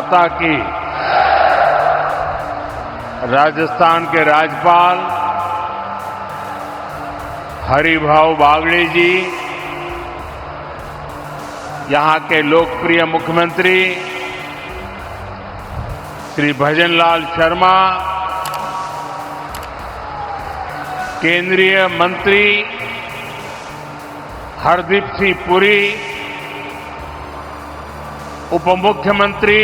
माता की। राजस्थान के राज्यपाल हरिभाऊ बागड़े जी, यहां के लोकप्रिय मुख्यमंत्री श्री भजनलाल शर्मा, केंद्रीय मंत्री हरदीप सिंह पुरी, उप मुख्यमंत्री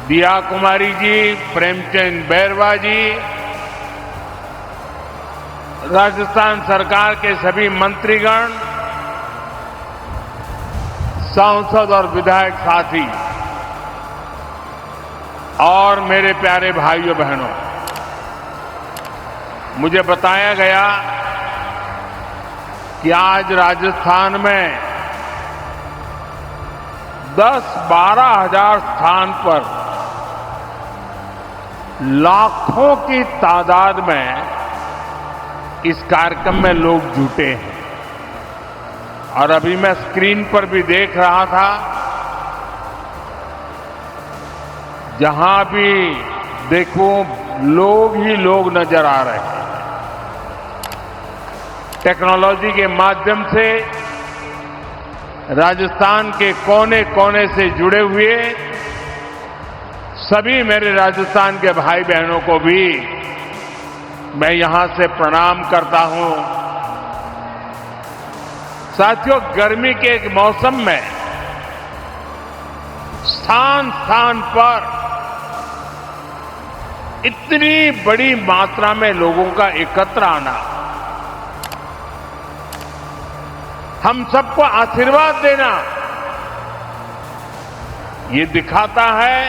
दिया कुमारी जी, प्रेमचंद बैरवा जी, राजस्थान सरकार के सभी मंत्रीगण, सांसद और विधायक साथी और मेरे प्यारे भाइयों बहनों, मुझे बताया गया कि आज राजस्थान में 10-12 हजार स्थान पर लाखों की तादाद में इस कार्यक्रम में लोग जुटे हैं। और अभी मैं स्क्रीन पर भी देख रहा था, जहां भी देखो लोग ही लोग नजर आ रहे हैं। टेक्नोलॉजी के माध्यम से राजस्थान के कोने कोने से जुड़े हुए सभी मेरे राजस्थान के भाई बहनों को भी मैं यहां से प्रणाम करता हूं। साथियों, गर्मी के एक मौसम में स्थान स्थान पर इतनी बड़ी मात्रा में लोगों का एकत्र आना हम सबको आशीर्वाद देना, ये दिखाता है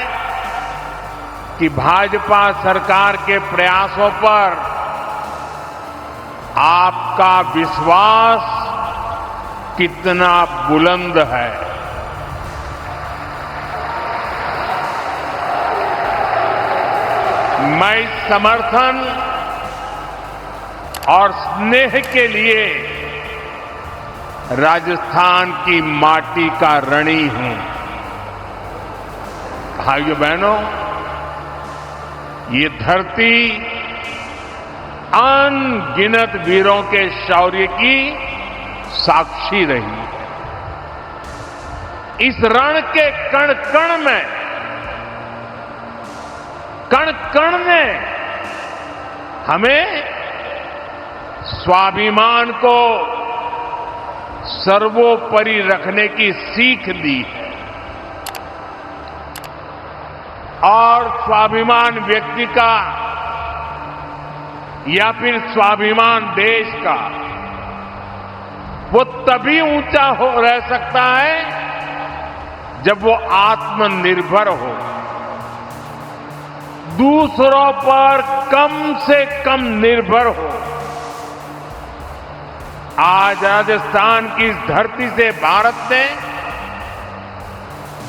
कि भाजपा सरकार के प्रयासों पर आपका विश्वास कितना बुलंद है। मैं इस समर्थन और स्नेह के लिए राजस्थान की माटी का ऋणी हूं। भाइयों बहनों, ये धरती अनगिनत वीरों के शौर्य की साक्षी रही है। इस रण के कण कण में, कण कण ने हमें स्वाभिमान को सर्वोपरि रखने की सीख दी है। और स्वाभिमान व्यक्ति का या फिर स्वाभिमान देश का वो तभी ऊंचा हो रह सकता है जब वो आत्मनिर्भर हो, दूसरों पर कम से कम निर्भर हो। आज राजस्थान की इस धरती से भारत ने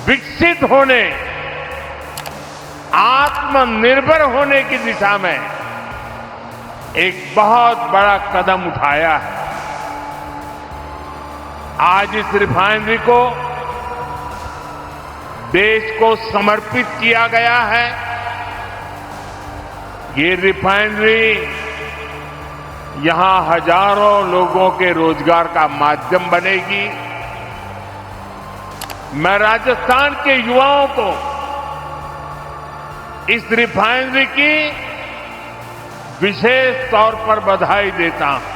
विकसित होने, आत्मनिर्भर होने की दिशा में एक बहुत बड़ा कदम उठाया है। आज इस रिफाइनरी को देश को समर्पित किया गया है। ये रिफाइनरी यहां हजारों लोगों के रोजगार का माध्यम बनेगी। मैं राजस्थान के युवाओं को इस रिफाइनरी की विशेष तौर पर बधाई देता हूं।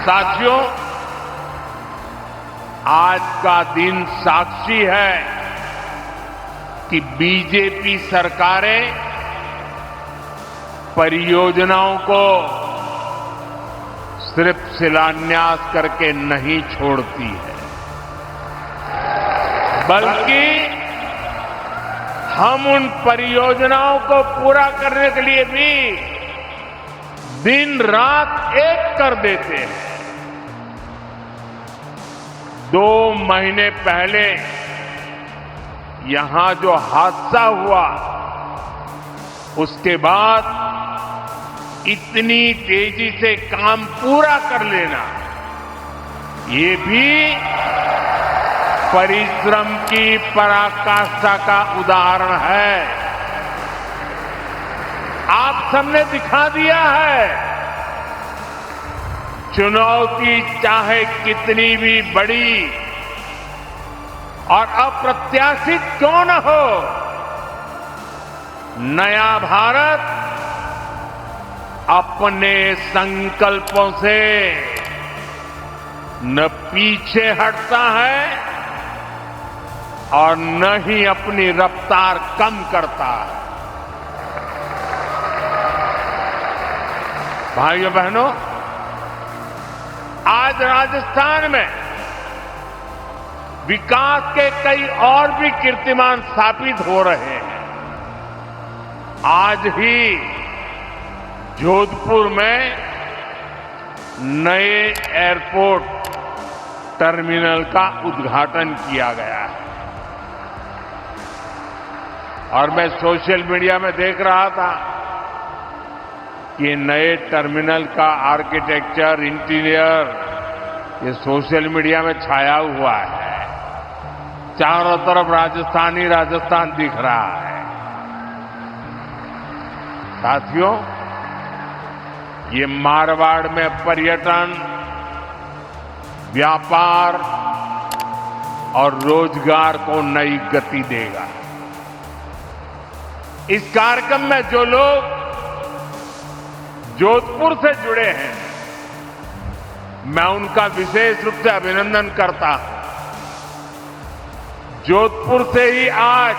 साथियों, आज का दिन साक्षी है कि बीजेपी सरकारें परियोजनाओं को सिर्फ शिलान्यास करके नहीं छोड़ती है, बल्कि हम उन परियोजनाओं को पूरा करने के लिए भी दिन रात एक कर देते हैं। 2 महीने पहले यहां जो हादसा हुआ, उसके बाद इतनी तेजी से काम पूरा कर लेना, ये भी परिश्रम की पराकाष्ठा का उदाहरण है। आप सबने दिखा दिया है, चुनौती चाहे कितनी भी बड़ी और अप्रत्याशित क्यों न हो, नया भारत अपने संकल्पों से न पीछे हटता है और न ही अपनी रफ्तार कम करता है। भाइयों बहनों, आज राजस्थान में विकास के कई और भी कीर्तिमान स्थापित हो रहे हैं। आज ही जोधपुर में नए एयरपोर्ट टर्मिनल का उद्घाटन किया गया है और मैं सोशल मीडिया में देख रहा था कि नए टर्मिनल का आर्किटेक्चर, इंटीरियर ये सोशल मीडिया में छाया हुआ है। चारों तरफ राजस्थान ही राजस्थान दिख रहा है। साथियों, ये मारवाड़ में पर्यटन, व्यापार और रोजगार को नई गति देगा। इस कार्यक्रम में जो लोग जोधपुर से जुड़े हैं, मैं उनका विशेष रूप से अभिनंदन करता हूं। जोधपुर से ही आज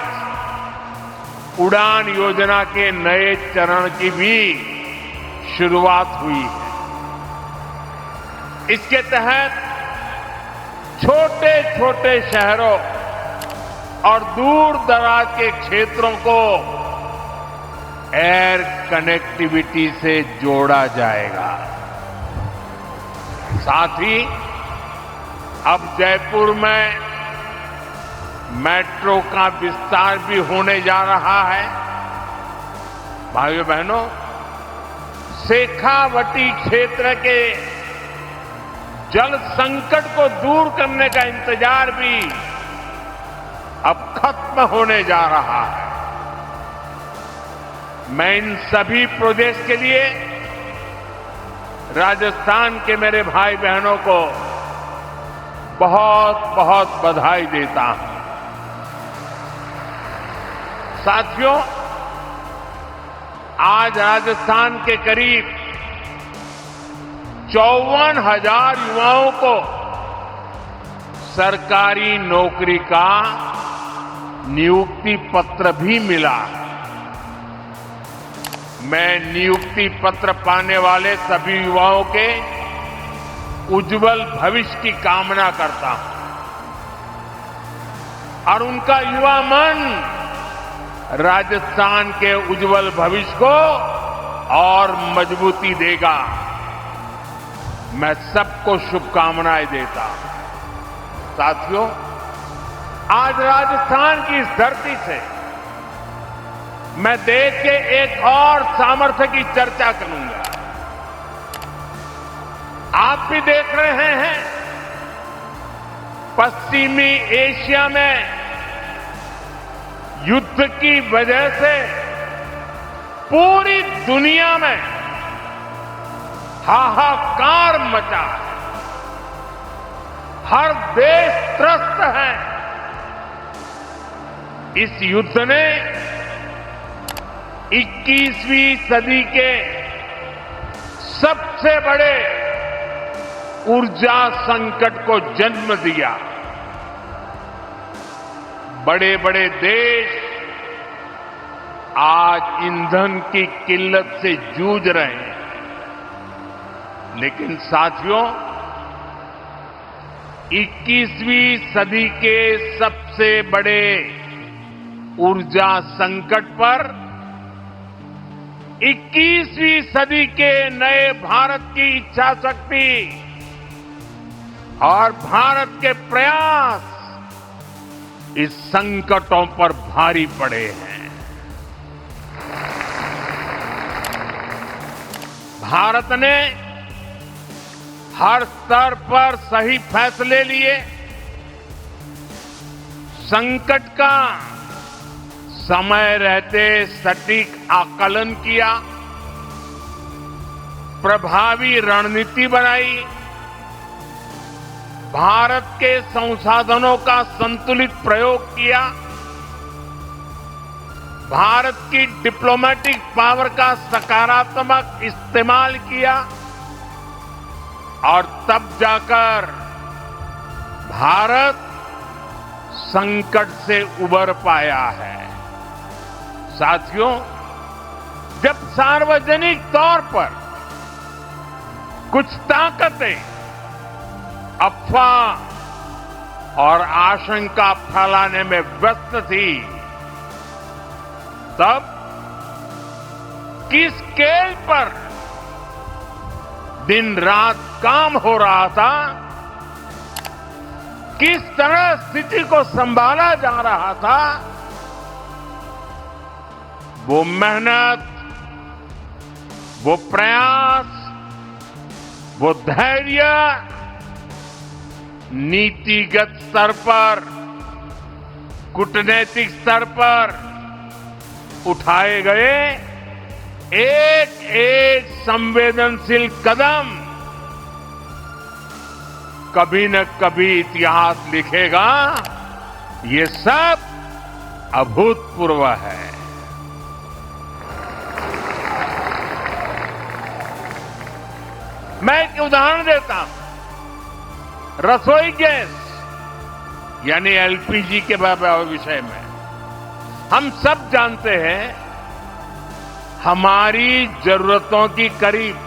उड़ान योजना के नए चरण की भी शुरुआत हुई है। इसके तहत छोटे छोटे शहरों और दूर दराज के क्षेत्रों को एयर कनेक्टिविटी से जोड़ा जाएगा। साथ ही अब जयपुर में मेट्रो का विस्तार भी होने जा रहा है। भाइयों बहनों, शेखावटी क्षेत्र के जल संकट को दूर करने का इंतजार भी अब खत्म होने जा रहा है। मैं इन सभी प्रोजेक्ट के लिए राजस्थान के मेरे भाई बहनों को बहुत बहुत बधाई देता हूं। साथियों, आज राजस्थान के करीब 54,000 युवाओं को सरकारी नौकरी का नियुक्ति पत्र भी मिला है। मैं नियुक्ति पत्र पाने वाले सभी युवाओं के उज्जवल भविष्य की कामना करता हूं और उनका युवा मन राजस्थान के उज्जवल भविष्य को और मजबूती देगा। मैं सबको शुभकामनाएं देता हूं। साथियों, आज राजस्थान की इस धरती से मैं देश के एक और सामर्थ्य की चर्चा करूंगा। आप भी देख रहे हैं, पश्चिमी एशिया में युद्ध की वजह से पूरी दुनिया में हाहाकार मचा है। हर देश त्रस्त है। इस युद्ध ने 21वीं सदी के सबसे बड़े ऊर्जा संकट को जन्म दिया। बड़े बड़े देश आज ईंधन की किल्लत से जूझ रहे हैं। लेकिन साथियों, 21वीं सदी के सबसे बड़े ऊर्जा संकट पर 21वीं सदी के नए भारत की इच्छा शक्ति और भारत के प्रयास इस संकटों पर भारी पड़े हैं। भारत ने हर स्तर पर सही फैसले लिए संकट का समय रहते सटीक आकलन किया, प्रभावी रणनीति बनाई, भारत के संसाधनों का संतुलित प्रयोग किया, भारत की डिप्लोमेटिक पावर का सकारात्मक इस्तेमाल किया और तब जाकर भारत संकट से उबर पाया है। साथियों, जब सार्वजनिक तौर पर कुछ ताकतें अफवाह और आशंका फैलाने में व्यस्त थी, तब किस स्केल पर दिन रात काम हो रहा था, किस तरह स्थिति को संभाला जा रहा था, वो मेहनत, वो प्रयास, वो धैर्य नीतिगत स्तर पर, कूटनैतिक स्तर पर उठाए गए एक एक संवेदनशील कदम कभी न कभी इतिहास लिखेगा। ये सब अभूतपूर्व है। मैं एक उदाहरण देता हूं। रसोई गैस यानी एलपीजी के विषय में हम सब जानते हैं, हमारी जरूरतों की करीब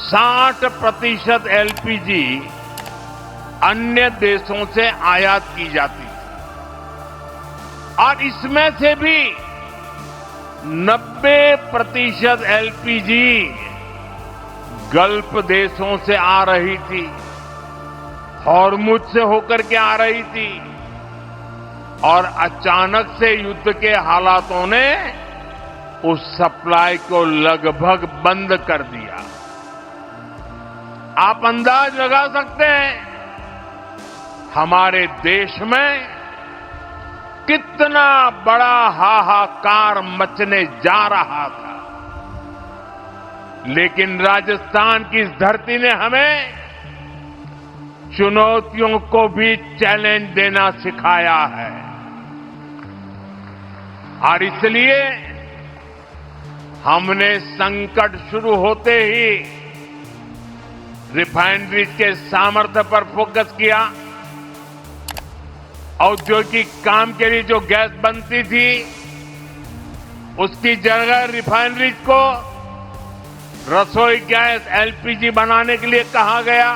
60% एलपीजी अन्य देशों से आयात की जाती है और इसमें से भी 90% एलपीजी गल्फ देशों से आ रही थी, हॉर्मुज से होकर के आ रही थी और अचानक से युद्ध के हालातों ने उस सप्लाई को लगभग बंद कर दिया। आप अंदाज लगा सकते हैं हमारे देश में कितना बड़ा हाहाकार मचने जा रहा था। लेकिन राजस्थान की इस धरती ने हमें चुनौतियों को भी चैलेंज देना सिखाया है और इसलिए हमने संकट शुरू होते ही रिफाइनरीज के सामर्थ्य पर फोकस किया। औद्योगिक काम के लिए जो गैस बनती थी उसकी जगह रिफाइनरीज को रसोई गैस एलपीजी बनाने के लिए कहा गया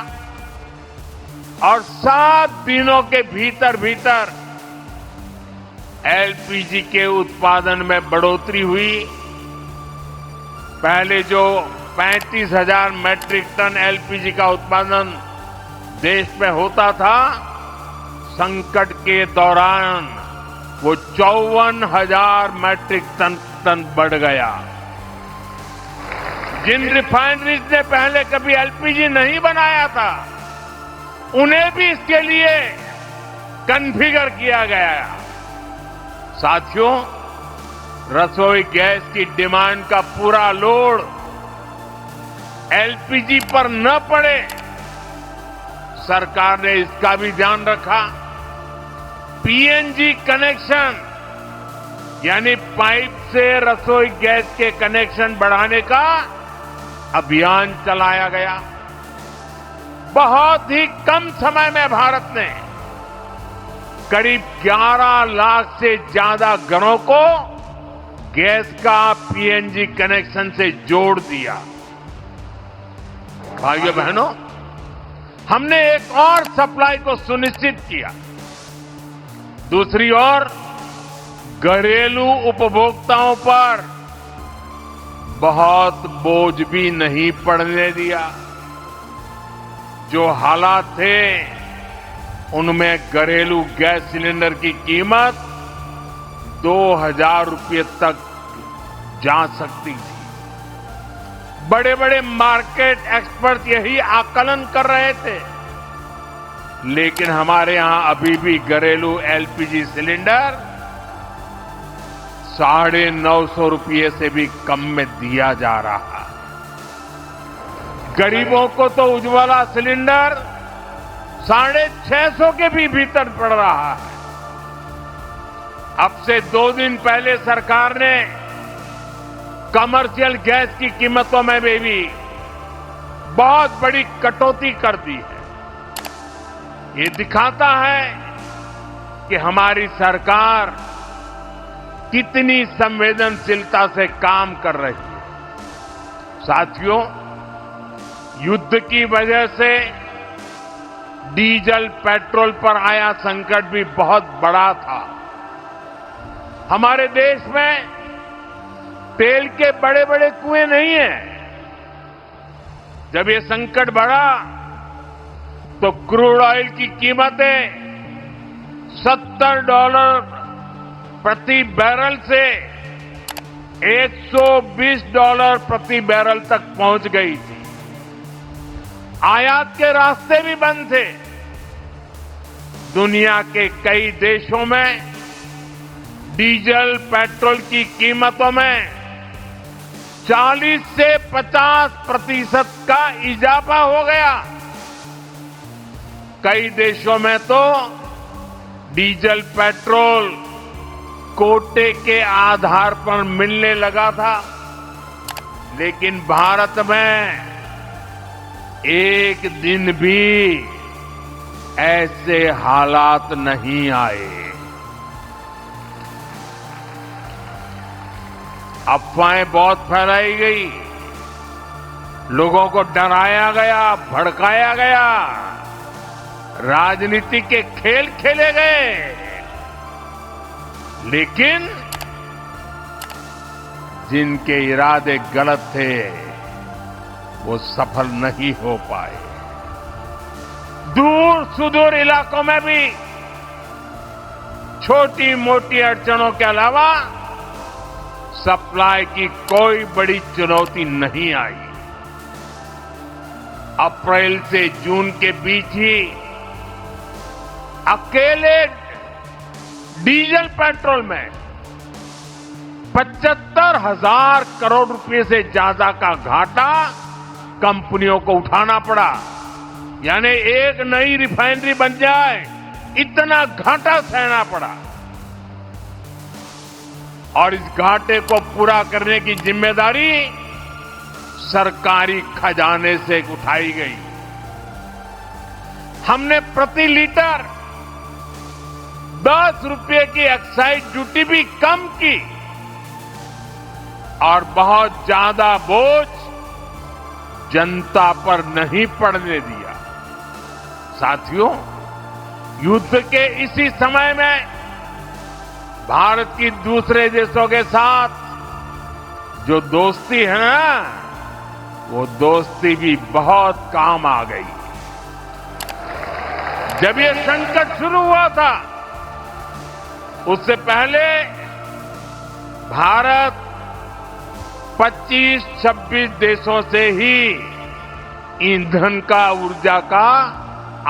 और 7 दिनों के भीतर भीतर एलपीजी के उत्पादन में बढ़ोतरी हुई। पहले जो 35,000 मैट्रिक टन एलपीजी का उत्पादन देश में होता था, संकट के दौरान वो 54,000 मैट्रिक टन बढ़ गया। जिन रिफाइनरीज ने पहले कभी एलपीजी नहीं बनाया था, उन्हें भी इसके लिए कॉन्फ़िगर किया गया। साथियों, रसोई गैस की डिमांड का पूरा लोड एलपीजी पर न पड़े, सरकार ने इसका भी ध्यान रखा। पीएनजी कनेक्शन यानी पाइप से रसोई गैस के कनेक्शन बढ़ाने का अभियान चलाया गया। बहुत ही कम समय में भारत ने करीब 11 लाख से ज्यादा घरों को गैस का पीएनजी कनेक्शन से जोड़ दिया। भाइयों बहनों, हमने एक और सप्लाई को सुनिश्चित किया। दूसरी ओर घरेलू उपभोक्ताओं पर बहुत बोझ भी नहीं पड़ने दिया। जो हालात थे उनमें घरेलू गैस सिलेंडर की कीमत 2,000 रुपये तक जा सकती थी। बड़े बड़े मार्केट एक्सपर्ट यही आकलन कर रहे थे। लेकिन हमारे यहां अभी भी घरेलू एलपीजी सिलेंडर 950 से भी कम में दिया जा रहा है। गरीबों को तो उज्ज्वला सिलेंडर 650 के भी भीतर पड़ रहा है। अब से 2 दिन पहले सरकार ने कमर्शियल गैस की कीमतों में भी बहुत बड़ी कटौती कर दी है। ये दिखाता है कि हमारी सरकार कितनी संवेदनशीलता से काम कर रही है। साथियों, युद्ध की वजह से डीजल पेट्रोल पर आया संकट भी बहुत बड़ा था। हमारे देश में तेल के बड़े बड़े कुएं नहीं हैं। जब ये संकट बढ़ा तो क्रूड ऑयल की कीमतें $70 प्रति बैरल से $120 प्रति बैरल तक पहुंच गई थी। आयात के रास्ते भी बंद थे। दुनिया के कई देशों में डीजल पेट्रोल की कीमतों में 40 से 50% का इजाफा हो गया। कई देशों में तो डीजल पेट्रोल कोटे के आधार पर मिलने लगा था, लेकिन भारत में एक दिन भी ऐसे हालात नहीं आए। अफवाहें बहुत फैलाई गई, लोगों को डराया गया, भड़काया गया, राजनीति के खेल खेले गए, लेकिन जिनके इरादे गलत थे वो सफल नहीं हो पाए। दूर सुदूर इलाकों में भी छोटी मोटी अड़चनों के अलावा सप्लाई की कोई बड़ी चुनौती नहीं आई। अप्रैल से जून के बीच ही अकेले डीजल पेट्रोल में 75,000 करोड़ रुपए से ज्यादा का घाटा कंपनियों को उठाना पड़ा। यानी एक नई रिफाइनरी बन जाए इतना घाटा सहना पड़ा, और इस घाटे को पूरा करने की जिम्मेदारी सरकारी खजाने से उठाई गई। हमने प्रति लीटर 10 रुपए की एक्साइज ड्यूटी भी कम की और बहुत ज्यादा बोझ जनता पर नहीं पड़ने दिया। साथियों, युद्ध के इसी समय में भारत की दूसरे देशों के साथ जो दोस्ती है ना, वो दोस्ती भी बहुत काम आ गई। जब ये संकट शुरू हुआ था उससे पहले भारत 25-26 देशों से ही ईंधन का, ऊर्जा का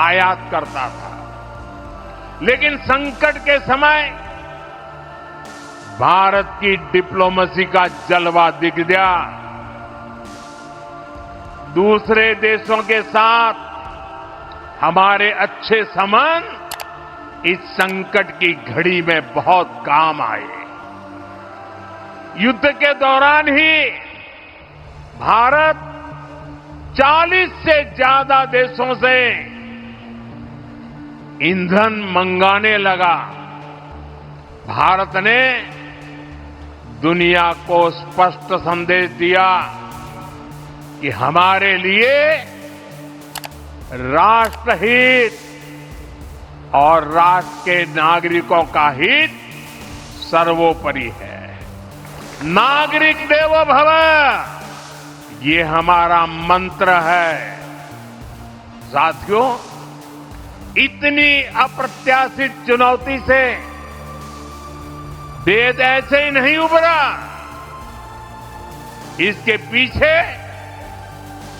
आयात करता था, लेकिन संकट के समय भारत की डिप्लोमेसी का जलवा दिख गया। दूसरे देशों के साथ हमारे अच्छे संबंध इस संकट की घड़ी में बहुत काम आए। युद्ध के दौरान ही भारत 40 से ज्यादा देशों से ईंधन मंगाने लगा। भारत ने दुनिया को स्पष्ट संदेश दिया कि हमारे लिए राष्ट्रहित और राष्ट्र के नागरिकों का हित सर्वोपरि है। नागरिक देवो भव, ये हमारा मंत्र है। साथियों, इतनी अप्रत्याशित चुनौती से देश ऐसे ही नहीं उभरा। इसके पीछे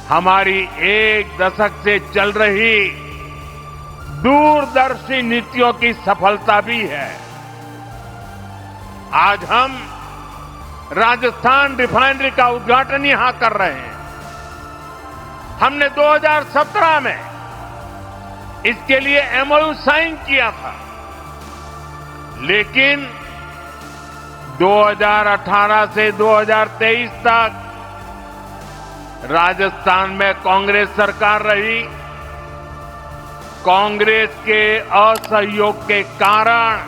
हमारी 1 दशक से चल रही दूरदर्शी नीतियों की सफलता भी है। आज हम राजस्थान रिफाइनरी का उद्घाटन यहां कर रहे हैं। हमने 2017 में इसके लिए एमओयू साइन किया था, लेकिन 2018 से 2023 तक राजस्थान में कांग्रेस सरकार रही। कांग्रेस के असहयोग के कारण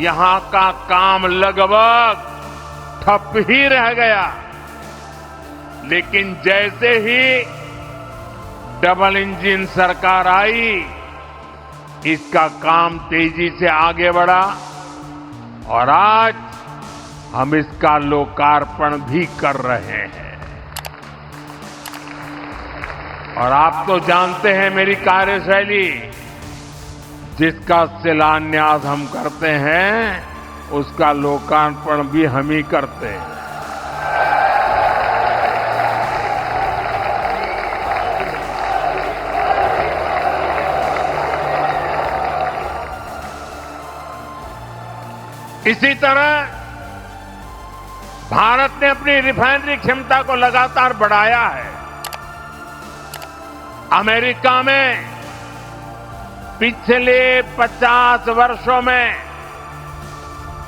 यहां का काम लगभग ठप ही रह गया। लेकिन जैसे ही डबल इंजन सरकार आई, इसका काम तेजी से आगे बढ़ा और आज हम इसका लोकार्पण भी कर रहे हैं। और आप तो जानते हैं मेरी कार्यशैली, जिसका शिलान्यास हम करते हैं उसका लोकार्पण भी हम ही करते हैं। इसी तरह भारत ने अपनी रिफाइनरी क्षमता को लगातार बढ़ाया है। अमेरिका में पिछले 50 वर्षों में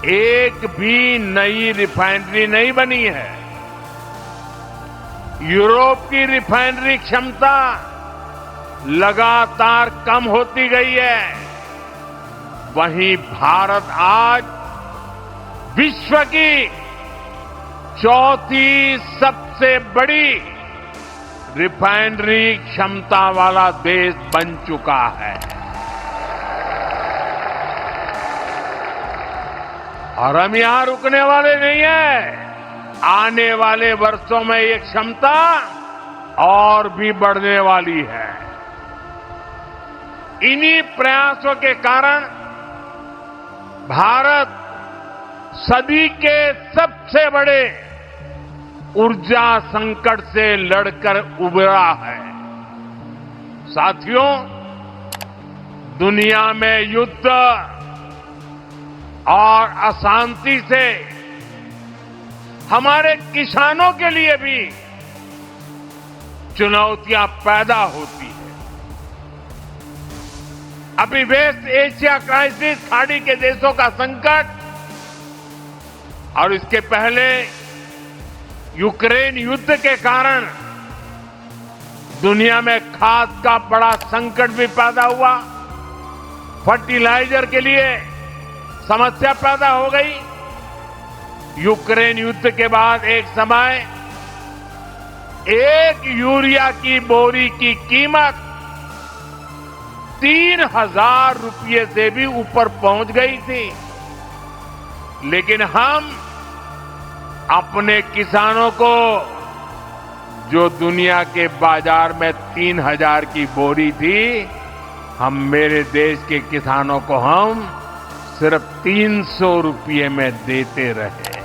एक भी नई रिफाइनरी नहीं बनी है। यूरोप की रिफाइनरी क्षमता लगातार कम होती गई है। वहीं भारत आज विश्व की चौथी सबसे बड़ी रिफाइनरी क्षमता वाला देश बन चुका है। और हम यहां रुकने वाले नहीं हैं। आने वाले वर्षों में ये क्षमता और भी बढ़ने वाली है। इन्हीं प्रयासों के कारण भारत सदी के सबसे बड़े ऊर्जा संकट से लड़कर उबरा है। साथियों, दुनिया में युद्ध और अशांति से हमारे किसानों के लिए भी चुनौतियां पैदा होती है। अभी वेस्ट एशिया क्राइसिस, खाड़ी के देशों का संकट और इसके पहले यूक्रेन युद्ध के कारण दुनिया में खाद का बड़ा संकट भी पैदा हुआ। फर्टिलाइजर के लिए समस्या पैदा हो गई। यूक्रेन युद्ध के बाद एक समय एक यूरिया की बोरी की कीमत 3,000 रुपये से भी ऊपर पहुंच गई थी। लेकिन हम अपने किसानों को, जो दुनिया के बाजार में 3,000 की बोरी थी, हम मेरे देश के किसानों को हम सिर्फ 300 रुपये में देते रहे।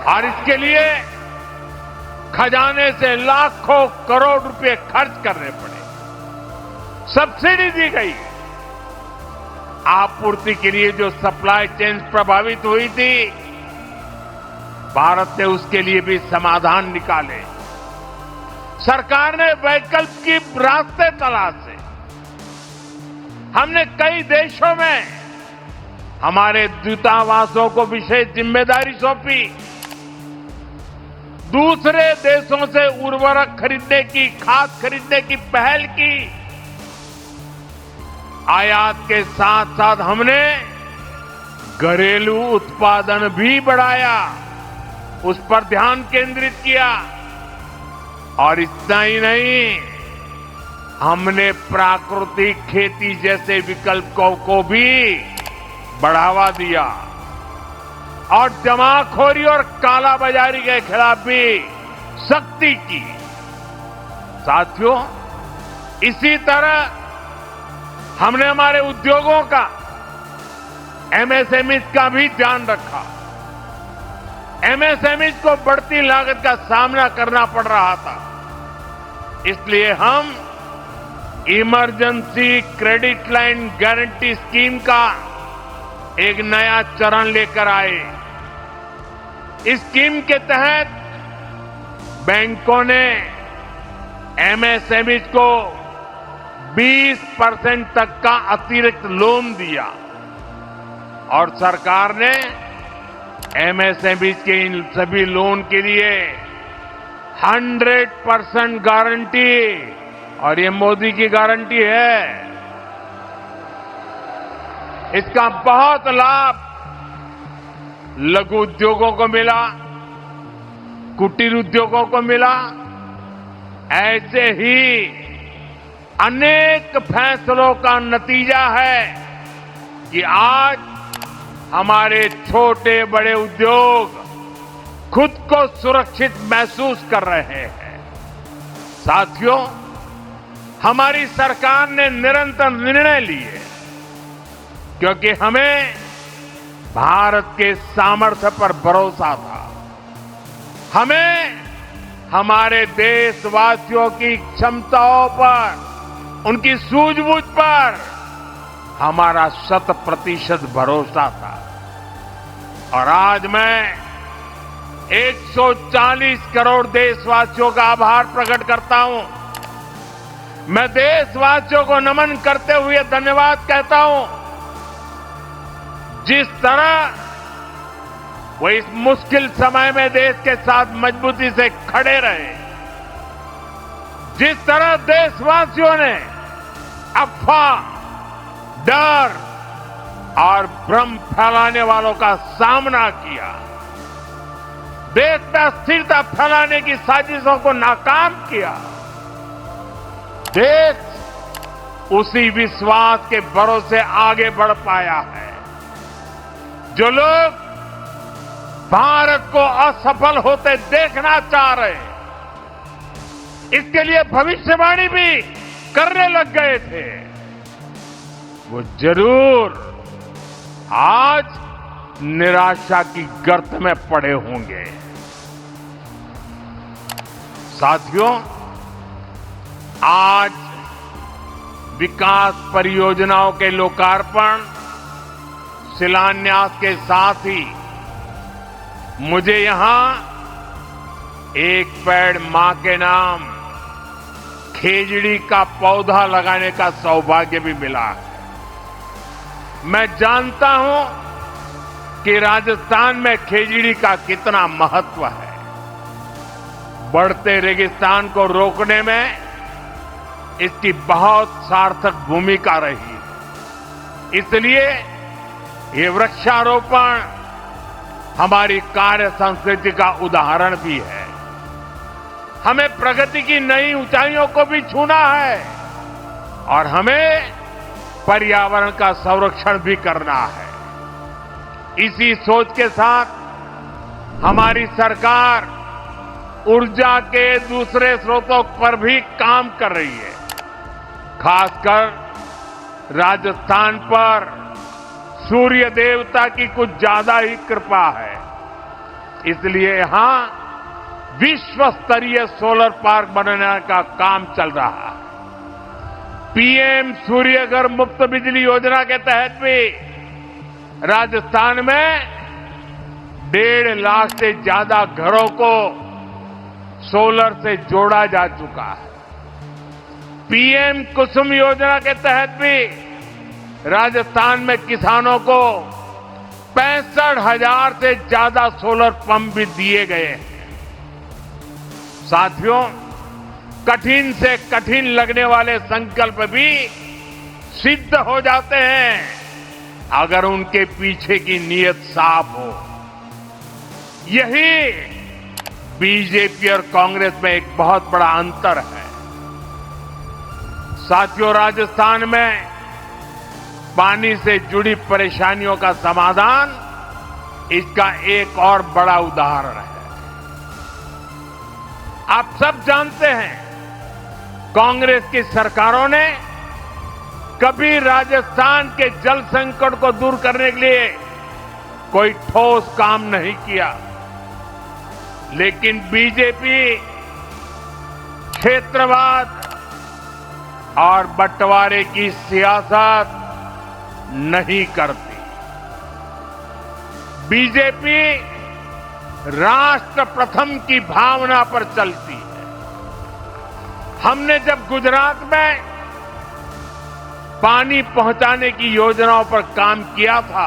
और इसके लिए खजाने से लाखों करोड़ रुपए खर्च करने पड़े। सब्सिडी दी गई। आपूर्ति के लिए जो सप्लाई चेन प्रभावित हुई थी, भारत ने उसके लिए भी समाधान निकाले। सरकार ने वैकल्पिक रास्ते तलाशे। हमने कई देशों में हमारे दूतावासों को विशेष जिम्मेदारी सौंपी। दूसरे देशों से उर्वरक खरीदने की, खाद खरीदने की पहल की। आयात के साथ साथ हमने घरेलू उत्पादन भी बढ़ाया, उस पर ध्यान केंद्रित किया। और इतना ही नहीं, हमने प्राकृतिक खेती जैसे विकल्पों को भी बढ़ावा दिया और जमाखोरी और कालाबाजारी के खिलाफ भी सख्ती की। साथियों, इसी तरह हमने हमारे उद्योगों का, एमएसएमई का भी ध्यान रखा। एमएसएमई को बढ़ती लागत का सामना करना पड़ रहा था, इसलिए हम emergency credit line guarantee scheme का एक नया चरण लेकर आए। इस स्कीम के तहत बैंकों ने एमएसएमई को 20% तक का अतिरिक्त लोन दिया और सरकार ने एमएसएमई के इन सभी लोन के लिए 100% गारंटी, और ये मोदी की गारंटी है। इसका बहुत लाभ लघु उद्योगों को मिला, कुटीर उद्योगों को मिला। ऐसे ही अनेक फैसलों का नतीजा है कि आज हमारे छोटे बड़े उद्योग खुद को सुरक्षित महसूस कर रहे हैं। साथियों, हमारी सरकार ने निरंतर निर्णय लिए क्योंकि हमें भारत के सामर्थ्य पर भरोसा था। हमें हमारे देशवासियों की क्षमताओं पर, उनकी सूझबूझ पर हमारा 100% भरोसा था। और आज मैं 140 करोड़ देशवासियों का आभार प्रकट करता हूं। मैं देशवासियों को नमन करते हुए धन्यवाद कहता हूं। जिस तरह वो इस मुश्किल समय में देश के साथ मजबूती से खड़े रहे, जिस तरह देशवासियों ने अफवाह, डर और भ्रम फैलाने वालों का सामना किया, देश में अस्थिरता फैलाने की साजिशों को नाकाम किया, देश उसी विश्वास के भरोसे आगे बढ़ पाया है। जो लोग भारत को असफल होते देखना चाह रहे, इसके लिए भविष्यवाणी भी करने लग गए थे, वो जरूर आज निराशा की गर्त में पड़े होंगे। साथियों, आज विकास परियोजनाओं के लोकार्पण, शिलान्यास के साथ ही मुझे यहां एक पेड़ मां के नाम खेजड़ी का पौधा लगाने का सौभाग्य भी मिला है। मैं जानता हूं कि राजस्थान में खेजड़ी का कितना महत्व है। बढ़ते रेगिस्तान को रोकने में इसकी बहुत सार्थक भूमिका रही है। इसलिए ये वृक्षारोपण हमारी कार्य संस्कृति का उदाहरण भी है। हमें प्रगति की नई ऊंचाइयों को भी छूना है और हमें पर्यावरण का संरक्षण भी करना है। इसी सोच के साथ हमारी सरकार ऊर्जा के दूसरे स्रोतों पर भी काम कर रही है। खासकर राजस्थान पर सूर्य देवता की कुछ ज्यादा ही कृपा है। इसलिए यहां विश्व स्तरीय सोलर पार्क बनाने का काम चल रहा है। पीएम सूर्यघर मुफ्त बिजली योजना के तहत भी राजस्थान में 1.5 लाख से ज्यादा घरों को सोलर से जोड़ा जा चुका है। पीएम कुसुम योजना के तहत भी राजस्थान में किसानों को 65,000 से ज्यादा सोलर पंप भी दिए गए हैं। साथियों, कठिन से कठिन लगने वाले संकल्प भी सिद्ध हो जाते हैं अगर उनके पीछे की नीयत साफ हो। यही बीजेपी और कांग्रेस में एक बहुत बड़ा अंतर है। साथियों, राजस्थान में पानी से जुड़ी परेशानियों का समाधान इसका एक और बड़ा उदाहरण है। आप सब जानते हैं, कांग्रेस की सरकारों ने कभी राजस्थान के जल संकट को दूर करने के लिए कोई ठोस काम नहीं किया। लेकिन बीजेपी क्षेत्रवाद, और बंटवारे की सियासत नहीं करती। बीजेपी राष्ट्र प्रथम की भावना पर चलती है। हमने जब गुजरात में पानी पहुंचाने की योजनाओं पर काम किया था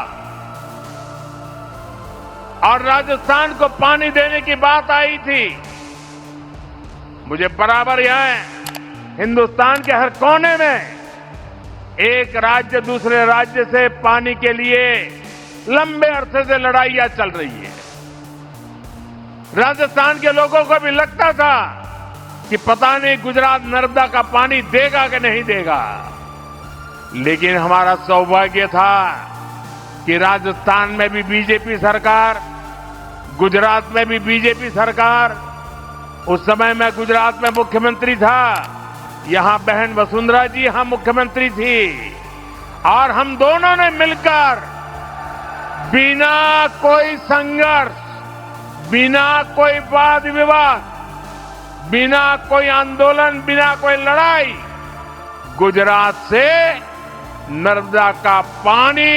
और राजस्थान को पानी देने की बात आई थी, मुझे बराबर यहां हिंदुस्तान के हर कोने में एक राज्य दूसरे राज्य से पानी के लिए लंबे अरसे से लड़ाइयां चल रही है। राजस्थान के लोगों को भी लगता था कि पता नहीं गुजरात नर्मदा का पानी देगा कि नहीं देगा, लेकिन हमारा सौभाग्य था कि राजस्थान में भी बीजेपी सरकार, गुजरात में भी बीजेपी सरकार, उस समय मैं गुजरात में मुख्यमंत्री था, यहां बहन वसुंधरा जी यहां मुख्यमंत्री थी और हम दोनों ने मिलकर बिना कोई संघर्ष, बिना कोई वाद विवाद, बिना कोई आंदोलन, बिना कोई लड़ाई गुजरात से नर्मदा का पानी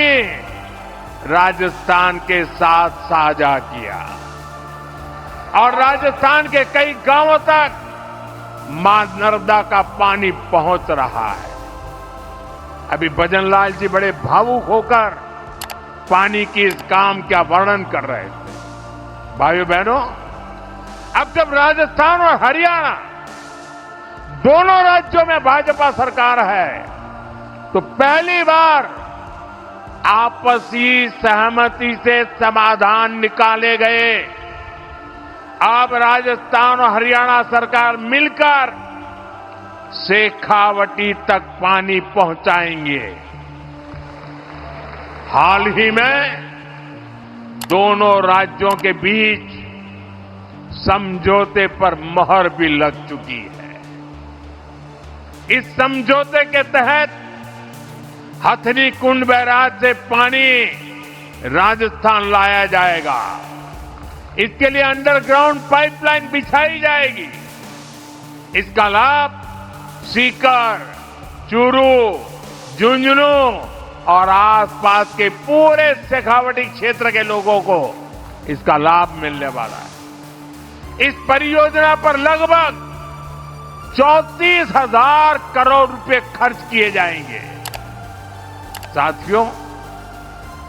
राजस्थान के साथ साझा किया और राजस्थान के कई गांवों तक मां नर्मदा का पानी पहुंच रहा है। अभी भजनलाल जी बड़े भावुक होकर पानी की इस काम का वर्णन कर रहे थे। भाइयों बहनों, अब जब राजस्थान और हरियाणा दोनों राज्यों में भाजपा सरकार है तो पहली बार आपसी सहमति से समाधान निकाले गए। अब राजस्थान और हरियाणा सरकार मिलकर शेखावटी तक पानी पहुंचाएंगे। हाल ही में दोनों राज्यों के बीच समझौते पर मोहर भी लग चुकी है। इस समझौते के तहत हथनी कुंड बैराज से पानी राजस्थान लाया जाएगा। इसके लिए अंडरग्राउंड पाइपलाइन बिछाई जाएगी। इसका लाभ सीकर, चूरू, झुंझुनू और आसपास के पूरे शेखावटी क्षेत्र के लोगों को इसका लाभ मिलने वाला है। इस परियोजना पर लगभग 34,000 करोड़ रुपए खर्च किए जाएंगे। साथियों,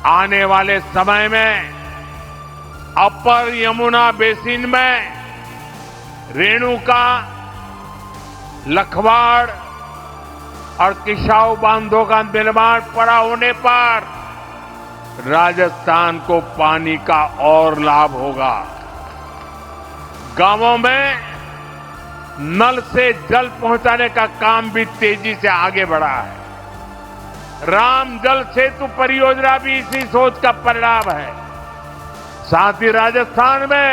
आने वाले समय में अपर यमुना बेसिन में रेणुका, लखवाड़ और किसाऊ बांधों का निर्माण पूरा होने पर राजस्थान को पानी का और लाभ होगा। गांवों में नल से जल पहुंचाने का काम भी तेजी से आगे बढ़ा है। राम जल सेतु परियोजना भी इसी सोच का परिणाम है। साथ ही राजस्थान में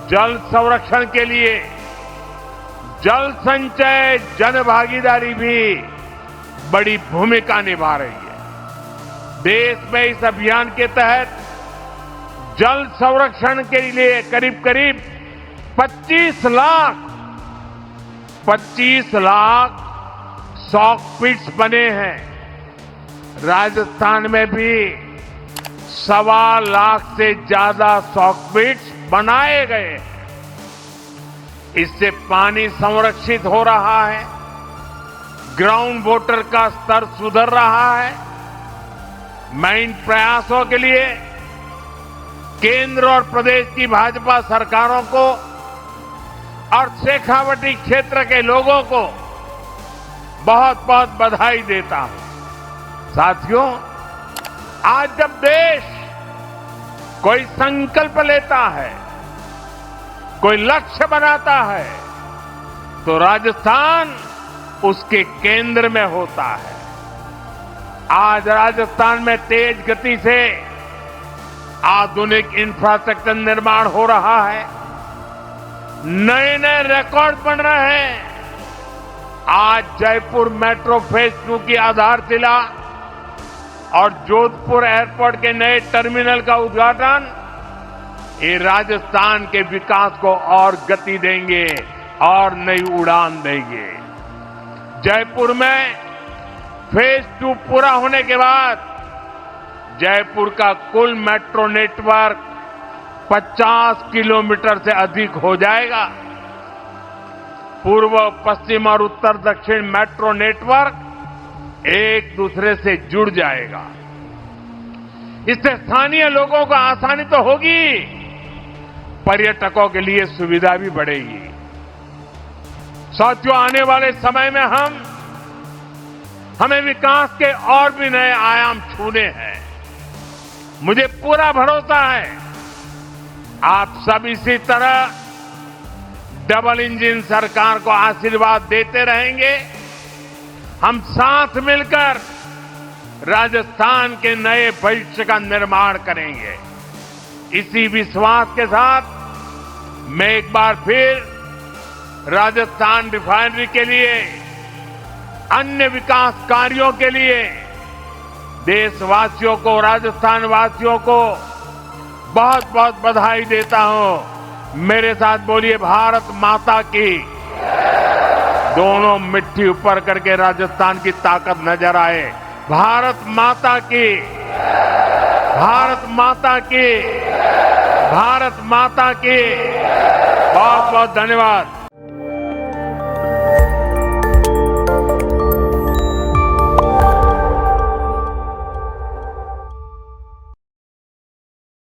जल संरक्षण के लिए जल संचय जन भागीदारी भी बड़ी भूमिका निभा रही है। देश में इस अभियान के तहत जल संरक्षण के लिए करीब करीब 25 लाख सॉक पिट्स बने हैं। राजस्थान में भी 1.25 लाख से ज्यादा सॉक पिट्स बनाए गए हैं। इससे पानी संरक्षित हो रहा है, ग्राउंड वाटर का स्तर सुधर रहा है। मैं इन प्रयासों के लिए केंद्र और प्रदेश की भाजपा सरकारों को और शेखावटी क्षेत्र के लोगों को बहुत बहुत बधाई देता हूं। साथियों, आज जब देश कोई संकल्प लेता है, कोई लक्ष्य बनाता है, तो राजस्थान उसके केंद्र में होता है। आज राजस्थान में तेज गति से आधुनिक इंफ्रास्ट्रक्चर निर्माण हो रहा है। नए नए रिकॉर्ड बन रहे हैं। आज जयपुर मेट्रो फेज 2 की आधारशिला और जोधपुर एयरपोर्ट के नए टर्मिनल का उद्घाटन ये राजस्थान के विकास को और गति देंगे और नई उड़ान देंगे। जयपुर में फेज 2 पूरा होने के बाद जयपुर का कुल मेट्रो नेटवर्क 50 किलोमीटर से अधिक हो जाएगा। पूर्व, पश्चिम और उत्तर दक्षिण मेट्रो नेटवर्क एक दूसरे से जुड़ जाएगा। इससे स्थानीय लोगों को आसानी तो होगी, पर्यटकों के लिए सुविधा भी बढ़ेगी। साथियों, आने वाले समय में हमें विकास के और भी नए आयाम छूने हैं। मुझे पूरा भरोसा है आप सब इसी तरह डबल इंजन सरकार को आशीर्वाद देते रहेंगे। हम साथ मिलकर राजस्थान के नए भविष्य का निर्माण करेंगे। इसी विश्वास के साथ मैं एक बार फिर राजस्थान रिफाइनरी के लिए, अन्य विकास कार्यों के लिए देशवासियों को, राजस्थान वासियों को बहुत बहुत बधाई देता हूं। मेरे साथ बोलिए, भारत माता की। दोनों मिट्टी ऊपर करके राजस्थान की ताकत नजर आए। भारत माता की, भारत माता की, भारत माता की। बहुत बहुत धन्यवाद।